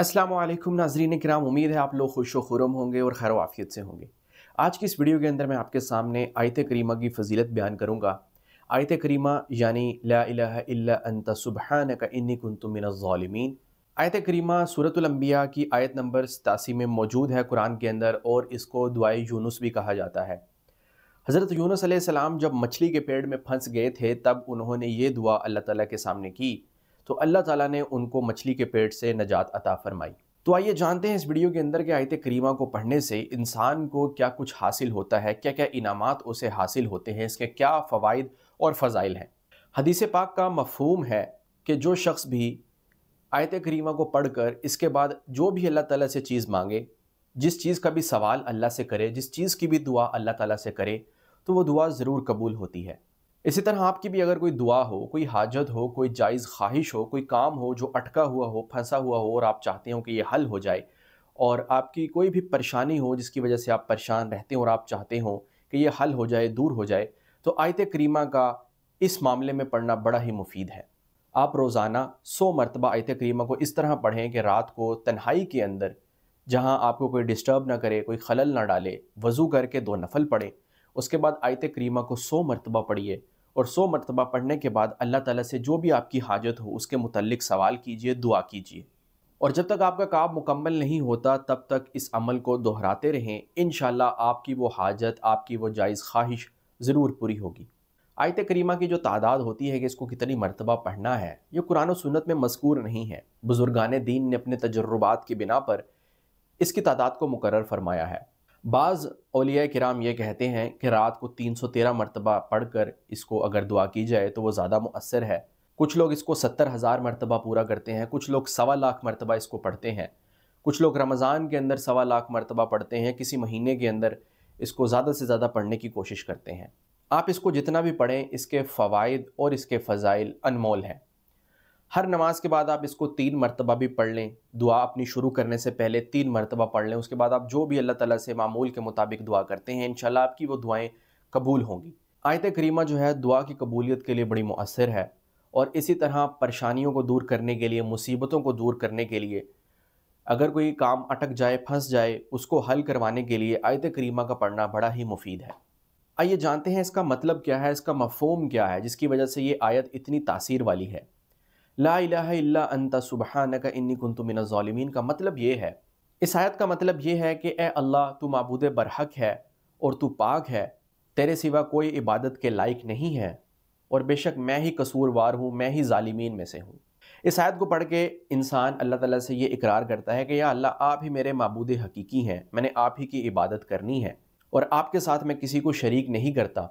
अस्सलामु अलैकुम नाज़रीन किराम, उम्मीद है आप लोग खुश व खुर्रम होंगे और खैर आफियत से होंगे। आज की इस वीडियो के अंदर मैं आपके सामने आयत करीमा की फजीलत बयान करूँगा। आयत करीमा यानी ला इलाहा इल्ला अंता सुब्हानका इन्नी कुन्तु मिनज़ ज़ालिमीन। आयत करीमा सूरतुल अंबिया की आयत नंबर 87 में मौजूद है कुरान के अंदर, और इसको दुआए यूनुस भी कहा जाता है। हज़रत यूनुस अलैहिस्सलाम जब मछली के पेड़ में फंस गए थे, तब उन्होंने ये दुआ अल्लाह ताला के सामने की, तो अल्लाह ताला ने उनको मछली के पेट से नजात अता फरमाई। तो आइए जानते हैं इस वीडियो के अंदर कि आयत करीमा को पढ़ने से इंसान को क्या कुछ हासिल होता है, क्या क्या इनामात उसे हासिल होते हैं, इसके क्या फ़वाइद और फ़ज़ाइल हैं। हदीस पाक का मफ़हूम है कि जो शख्स भी आयत करीमा को पढ़कर इसके बाद जो भी अल्लाह ताला से चीज़ मांगे, जिस चीज़ का भी सवाल अल्लाह से करे, जिस चीज़ की भी दुआ अल्लाह ताला से करे, तो वो दुआ ज़रूर कबूल होती है। इसी तरह आपकी भी अगर कोई दुआ हो, कोई हाजत हो, कोई जायज़ ख्वाहिश हो, कोई काम हो जो अटका हुआ हो, फंसा हुआ हो और आप चाहते हो कि ये हल हो जाए, और आपकी कोई भी परेशानी हो जिसकी वजह से आप परेशान रहते हो और आप चाहते हो कि ये हल हो जाए, दूर हो जाए, तो आयत करीमा का इस मामले में पढ़ना बड़ा ही मुफीद है। आप रोज़ाना 100 मरतबा आयत करीमा को इस तरह पढ़ें कि रात को तन्हाई के अंदर, जहाँ आपको कोई डिस्टर्ब ना करे, कोई खलल ना डाले, वज़ू करके 2 नफल पढ़ें। उसके बाद आयत करीमा को 100 मरतबा पढ़िए, और 100 मरतबा पढ़ने के बाद अल्लाह ताला से जो भी आपकी हाजत हो उसके मुतल्लिक सवाल कीजिए, दुआ कीजिए। और जब तक आपका काम मुकम्मल नहीं होता तब तक इस अमल को दोहराते रहें। इंशाअल्लाह आपकी वो हाजत, आपकी वो जायज़ ख्वाहिश ज़रूर पूरी होगी। आयत करीमा की जो तादाद होती है कि इसको कितनी मरतबा पढ़ना है, ये कुरान और सुन्नत में मज़कूर नहीं है। बुज़ुर्गान दीन ने अपने तजुर्बात की बिना पर इसकी तादाद को मुकर्रर फरमाया है। बाज़ औलिया किराम ये कहते हैं कि रात को 313 मरतबा पढ़कर इसको अगर दुआ की जाए तो वो ज़्यादा मुअस्सर है। कुछ लोग इसको 70,000 मरतबा पूरा करते हैं, कुछ लोग 1.25 लाख मरतबा इसको पढ़ते हैं, कुछ लोग रमज़ान के अंदर 1.25 लाख मरतबा पढ़ते हैं, किसी महीने के अंदर इसको ज़्यादा से ज़्यादा पढ़ने की कोशिश करते हैं। आप इसको जितना भी पढ़ें, इसके फ़वाइद और इसके फ़ज़ाइल अनमोल हैं। हर नमाज के बाद आप इसको 3 मरतबा भी पढ़ लें, दुआ अपनी शुरू करने से पहले 3 मरतबा पढ़ लें। उसके बाद आप जो भी अल्लाह ताला से मामूल के मुताबिक दुआ करते हैं, इंशाल्लाह आपकी वो दुआएं कबूल होंगी। आयत करीमा जो है दुआ की कबूलियत के लिए बड़ी मुअस्सर है, और इसी तरह परेशानियों को दूर करने के लिए, मुसीबतों को दूर करने के लिए, अगर कोई काम अटक जाए, फंस जाए, उसको हल करवाने के लिए आयत करीमा का पढ़ना बड़ा ही मुफीद है। आइए जानते हैं इसका मतलब क्या है, इसका मफ़हूम क्या है, जिसकी वजह से ये आयत इतनी तासीर वाली है। ला इलाहा इल्ला अंता सुब्हानका इन्नी कुन्तु मिनज़ ज़ालिमीन का मतलब ये है, इस आयत का मतलब ये है कि ए अल्लाह, तू माबूद बरहक है और तू पाक है, तेरे सिवा कोई इबादत के लायक नहीं है, और बेशक मैं ही कसूरवार हूँ, मैं ही ज़ालिमीन में से हूँ। इस आयत को पढ़ के इंसान अल्लाह ताला से ये इकरार करता है कि या अल्लाह, आप ही मेरे माबूद हकीकी हैं, मैंने आप ही की इबादत करनी है, और आपके साथ मैं किसी को शरीक नहीं करता,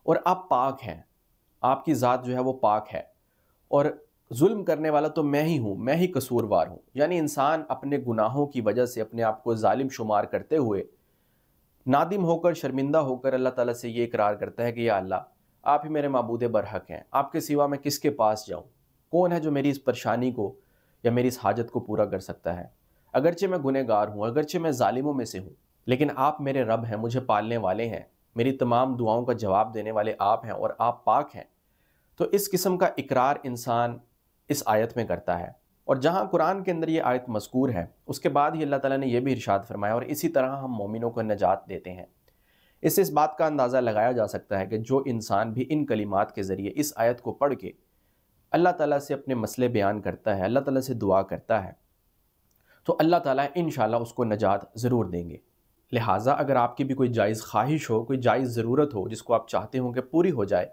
और आप पाक हैं, आपकी ज़ात जो है वो पाक है, और जुल्म करने वाला तो मैं ही हूँ, मैं ही कसूरवार हूँ। यानी इंसान अपने गुनाहों की वजह से अपने आप को जालिम शुमार करते हुए नादिम होकर, शर्मिंदा होकर अल्लाह ताला से ये इकरार करता है कि या अल्लाह, आप ही मेरे माबूद बरहक हैं, आपके सिवा मैं किसके पास जाऊँ, कौन है जो मेरी इस परेशानी को या मेरी इस हाजत को पूरा कर सकता है। अगरचे मैं गुनहगार हूँ, अगरचे मैं जालिमों में से हूँ, लेकिन आप मेरे रब हैं, मुझे पालने वाले हैं, मेरी तमाम दुआओं का जवाब देने वाले आप हैं, और आप पाक हैं। तो इस किस्म का इकरार इंसान इस आयत में करता है, और जहाँ कुरान के अंदर ये आयत मज़कूर है, उसके बाद ही अल्लाह ताला ने यह भी इरशाद फरमाया, और इसी तरह हम मोमिनों को नजात देते हैं। इससे इस बात का अंदाज़ा लगाया जा सकता है कि जो इंसान भी इन कलिमात के ज़रिए इस आयत को पढ़ के अल्लाह ताला से अपने मसले बयान करता है, अल्लाह ताला से दुआ करता है, तो अल्लाह ताला इंशाअल्लाह उसको नजात ज़रूर देंगे। लिहाजा अगर आपकी भी कोई जायज़ ख्वाहिश हो, कोई जायज़ ज़रूरत हो जिसको आप चाहते हो कि पूरी हो जाए,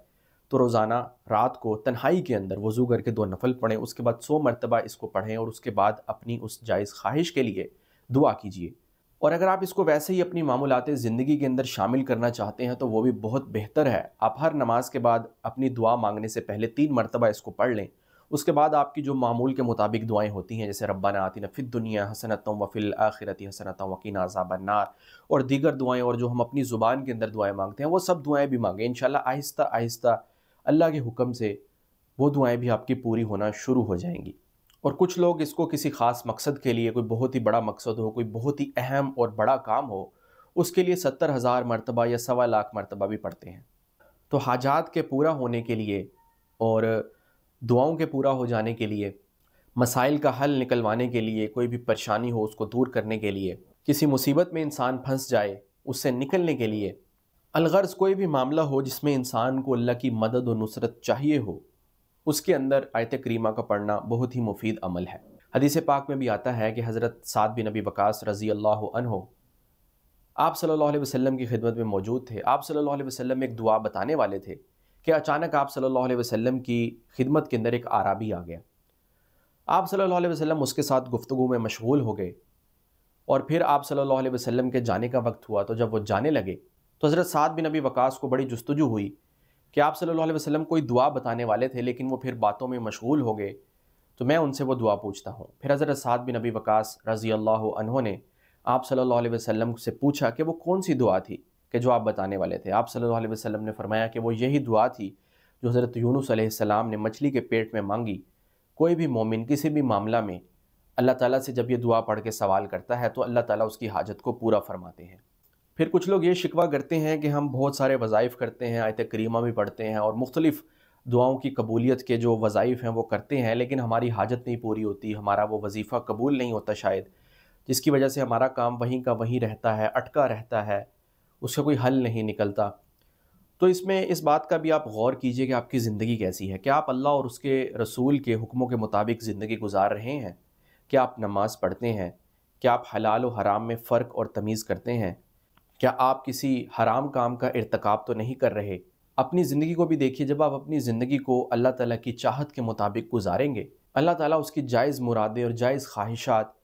तो रोज़ाना रात को तन्हाई के अंदर वज़ू करके 2 नफल पढ़ें, उसके बाद 100 मरतबा इसको पढ़ें, और उसके बाद अपनी उस जायज़ ख्वाहिश के लिए दुआ कीजिए। और अगर आप इसको वैसे ही अपनी मामूलात ज़िंदगी के अंदर शामिल करना चाहते हैं तो वो भी बहुत बेहतर है। आप हर नमाज के बाद अपनी दुआ मांगने से पहले 3 मरतबा इसको पढ़ लें। उसके बाद आपकी जो मामूल के मुताबिक दुआएं होती हैं, जैसे रब्बाना आतिना फिद दुनिया हसनतम व फिल आखिरति हसनतम व क़िना अज़ाबन्नार, और दीगर दुआएं, और जो हम अपनी ज़ुबान के अंदर दुआएं मांगते हैं, वो सब दुआएं भी मांगें। इंशाअल्लाह आहिस्ता आहिस्ता अल्लाह के हुक्म से वो दुआएं भी आपकी पूरी होना शुरू हो जाएंगी। और कुछ लोग इसको किसी ख़ास मकसद के लिए, कोई बहुत ही बड़ा मकसद हो, कोई बहुत ही अहम और बड़ा काम हो, उसके लिए 70,000 मरतबा या 1.25 लाख मरतबा भी पढ़ते हैं। तो हाजात के पूरा होने के लिए और दुआओं के पूरा हो जाने के लिए مسائل کا حل نکلوانے کے لیے، کوئی بھی پریشانی ہو اس کو دور کرنے کے لیے، کسی مصیبت میں انسان پھنس جائے اس سے نکلنے کے لیے، الغرض کوئی بھی معاملہ ہو جس میں انسان کو اللہ کی مدد و نصرت چاہیے ہو، اس کے اندر آیت کریمہ کا پڑھنا بہت ہی مفید عمل ہے۔ حدیث پاک میں بھی آتا ہے کہ حضرت سعد بن ابی وقاص رضی اللہ عنہ آپ صلی اللہ علیہ وسلم کی خدمت میں موجود تھے۔ آپ صلی اللہ علیہ وسلم ایک دعا بتانے والے تھے کہ اچانک آپ صلی اللہ علیہ وسلم کی خدمت کے اندر ایک اعرابی آ گیا۔ آپ صلی اللہ علیہ وسلم اس کے ساتھ گفتگو میں مشغول ہو گئے، اور پھر آپ صلی اللہ علیہ وسلم کے جانے کا وقت ہوا، تو جب وہ جانے لگے تو حضرت سعد بن ابی وقاص کو بڑی جستجو ہوئی کہ آپ صلی اللہ علیہ وسلم کوئی دعا بتانے والے تھے لیکن وہ پھر باتوں میں مشغول ہو گئے، تو میں ان سے وہ دعا پوچھتا ہوں۔ پھر حضرت سعد بن ابی وقاص رضی اللہ عنہ نے آپ صلی اللہ علیہ وسلم سے پوچھا کہ وہ کون سی دعا تھی کہ جو آپ بتانے والے تھے۔ آپ صلی اللہ علیہ وسلم نے فرمایا کہ وہ یہی دعا تھی جو حضرت یونس علیہ السلام نے مچھلی کے پیٹ میں مانگی۔ کوئی بھی مومن کسی بھی معاملہ میں اللہ تعالیٰ سے جب یہ دعا پڑھ کے سوال کرتا ہے تو اللہ تعالیٰ اس کی حاجت کو پورا فرماتے ہیں۔ پھر کچھ لوگ یہ شکوہ کرتے ہیں کہ ہم بہت سارے وظائف کرتے ہیں، آیت کریمہ بھی پڑھتے ہیں اور مختلف دعاؤں کی قبولیت کے جو وظائف ہیں وہ کرتے ہیں، لیکن ہماری حاجت نہیں پوری ہوتی، ہمارا وہ وظیفہ قبول نہیں ہوتا شاید، جس کی وجہ سے ہمارا کام وہیں کا وہیں رہتا ہے، اٹکا رہتا ہے، اس کا کوئی حل نہیں نکلتا۔ تو اس میں اس بات کا بھی آپ غور کیجئے کہ آپ کی زندگی کیسی ہے، کیا آپ اللہ اور اس کے رسول کے حکموں کے مطابق زندگی گزار رہے ہیں؟ کیا آپ نماز پڑھتے ہیں؟ کیا آپ حلال و حرام میں فرق اور تمیز کرتے ہیں؟ کیا آپ کسی حرام کام کا ارتکاب تو نہیں کر رہے؟ اپنی زندگی کو بھی دیکھیے، جب آپ اپنی زندگی کو اللہ تعالیٰ کی چاہت کے مطابق گزاریں گے، اللہ تعالیٰ اس کی جائز مرادیں اور جائز خواہشات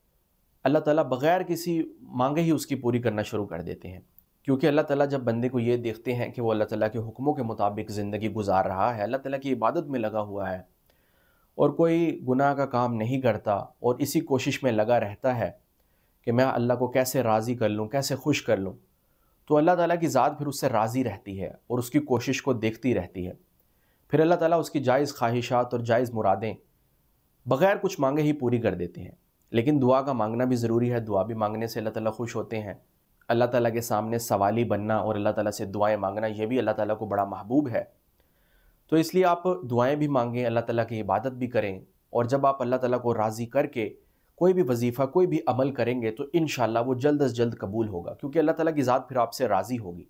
اللہ تعالیٰ بغیر کسی مانگے ہی اس کی پوری کرنا شروع کر دیتے ہیں، کیونکہ اللہ تعالیٰ جب بندے کو یہ دیکھتے ہیں کہ وہ اللہ تعالیٰ کے حکموں کے مطابق زندگی گزار رہا ہے، اللہ تعالیٰ کی عبادت میں لگا ہوا ہے اور کوئی گناہ کا کام نہیں کرتا اور اسی کوشش میں لگا رہتا ہے کہ میں اللہ کو کیسے راضی کر لوں، کیسے خوش کر لوں، تو اللہ تعالیٰ کی ذات پھر اس سے راضی رہتی ہے اور اس کی کوشش کو دیکھتی رہتی ہے۔ پھر اللہ تعالیٰ اس کی جائز خواہشات اور جائز مرادیں بغیر کچھ مانگے ہی پوری کر دیتے ہیں۔ لیکن دعا کا مانگنا بھی ضروری ہے، دعا بھی مانگنے سے اللہ تعالیٰ خوش ہوتے ہیں۔ اللہ تعالیٰ کے سامنے سوالی بننا اور اللہ تعالیٰ سے دعائیں مانگنا یہ بھی اللہ تعالیٰ کو بڑا محبوب ہے۔ تو اس لیے آپ دعائیں بھی مانگیں، اللہ تعالیٰ کی عبادت بھی کریں، اور جب آپ اللہ تعالیٰ کو راضی کر کے کوئی بھی وظیفہ کوئی بھی عمل کریں گے تو انشاءاللہ وہ جلد از جلد قبول ہوگا، کیونکہ اللہ تعالیٰ کی ذات پھر آپ سے راضی ہوگی۔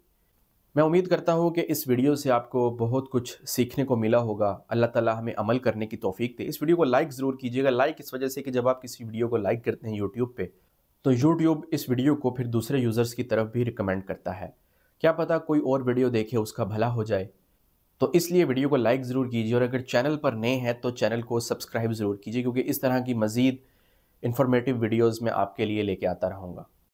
میں امید کرتا ہوں کہ اس ویڈیو سے آپ کو بہت کچھ سیکھنے کو ملا ہوگا۔ اللہ تعالیٰ ہمیں عمل کرنے کی توفیق دے۔ اس ویڈیو کو لائک ضرور کیجیے گا، لائک اس وجہ سے کہ جب آپ کسی ویڈیو کو لائک کرتے ہیں یوٹیوب پہ تو یوٹیوب اس ویڈیو کو پھر دوسرے یوزرز کی طرف بھی ریکمینڈ کرتا ہے، کیا پتہ کوئی اور ویڈیو دیکھے اس کا بھلا ہو جائے۔ تو اس لیے ویڈیو کو لائک ضرور کیجیے، اور اگر چینل پر نئے ہیں تو چینل کو سبسکرائب ضرور کیجیے، کیونکہ اس طرح کی مزید انفارمیٹیو ویڈیوز میں آپ کے لیے لے کے آتا رہوں گا۔